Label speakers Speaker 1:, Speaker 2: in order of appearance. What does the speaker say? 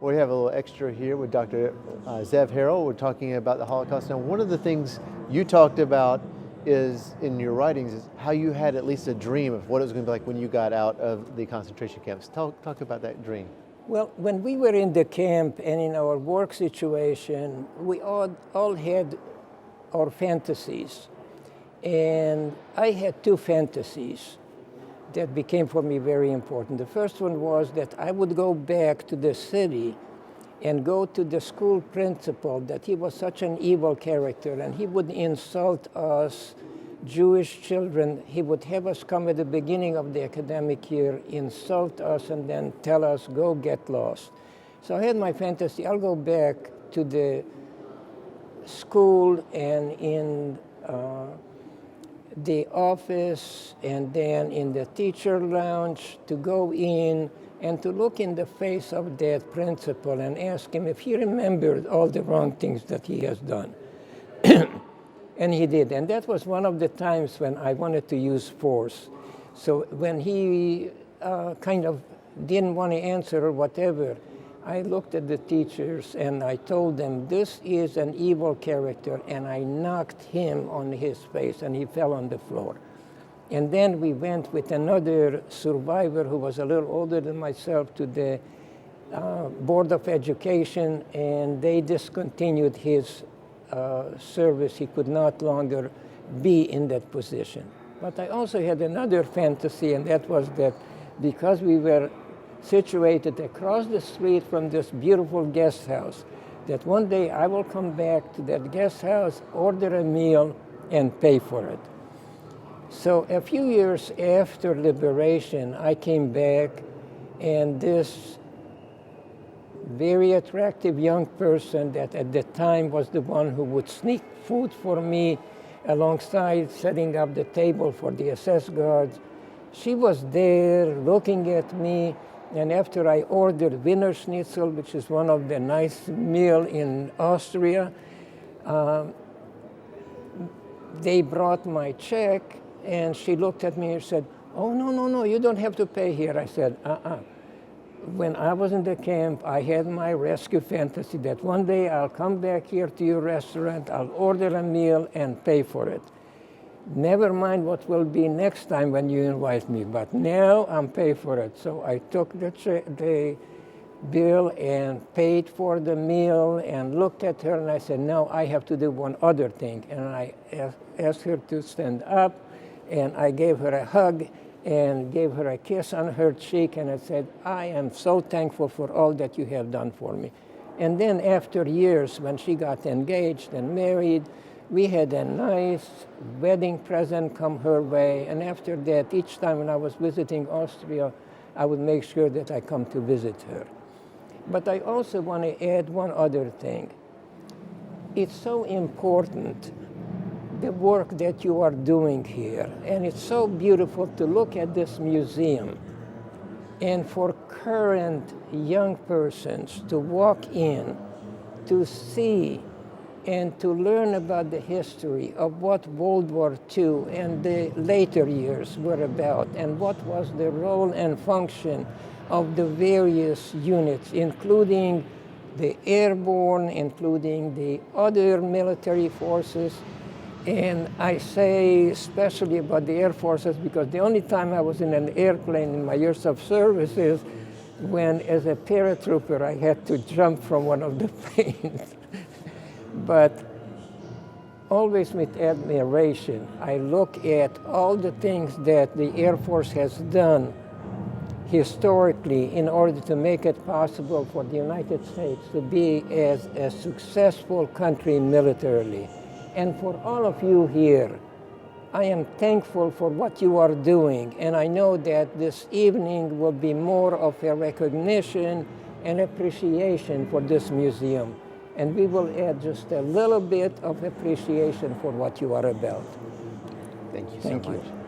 Speaker 1: We have a little extra here with Dr. Zev Harel. We're talking about the Holocaust. Now, one of the things you talked about is in your writings is how you had at least a dream of what it was going to be like when you got out of the concentration camps. Talk about that dream.
Speaker 2: Well, when we were in the camp and in our work situation, we all had our fantasies. And I had two fantasies that became for me very important. The first one was that I would go back to the city and go to the school principal, that he was such an evil character and he would insult us Jewish children. He would have us come at the beginning of the academic year, insult us, and then tell us, go get lost. So I had my fantasy, I'll go back to the school and in the office and then in the teacher lounge to go in and to look in the face of that principal and ask him if he remembered all the wrong things that he has done. And he did. And that was one of the times when I wanted to use force. So when he kind of didn't want to answer or whatever, I looked at the teachers and I told them, this is an evil character, and I knocked him on his face and he fell on the floor. And then we went with another survivor who was a little older than myself to the Board of Education, and they discontinued his service. He could not longer be in that position. But I also had another fantasy, and that was that because we were situated across the street from this beautiful guest house, that one day I will come back to that guest house, order a meal, and pay for it. So a few years after liberation, I came back, and this very attractive young person that at the time was the one who would sneak food for me alongside setting up the table for the SS guards, she was there looking at me. And after I ordered Wiener Schnitzel, which is one of the nice meal in Austria, they brought my check, and she looked at me and said, oh, no, you don't have to pay here. I said, When I was in the camp, I had my rescue fantasy that one day I'll come back here to your restaurant, I'll order a meal and pay for it. Never mind what will be next time when you invite me, but now I'm paid for it. So I took the bill and paid for the meal and looked at her and I said, now I have to do one other thing. And I asked her to stand up, and I gave her a hug and gave her a kiss on her cheek, and I said, I am so thankful for all that you have done for me. And then after years, when she got engaged and married, we had a nice wedding present come her way, and after that, each time when I was visiting Austria, I would make sure that I come to visit her. But I also want to add one other thing. It's so important, the work that you are doing here, and it's so beautiful to look at this museum, and for current young persons to walk in, to see and to learn about the history of what World War II and the later years were about, and what was the role and function of the various units, including the airborne, including the other military forces. And I say especially about the air forces because the only time I was in an airplane in my years of service is when, as a paratrooper, I had to jump from one of the planes. But always with admiration, I look at all the things that the Air Force has done historically in order to make it possible for the United States to be as a successful country militarily. And for all of you here, I am thankful for what you are doing, and I know that this evening will be more of a recognition and appreciation for this museum. And we will add just a little bit of appreciation for what you are about.
Speaker 1: Thank you so much.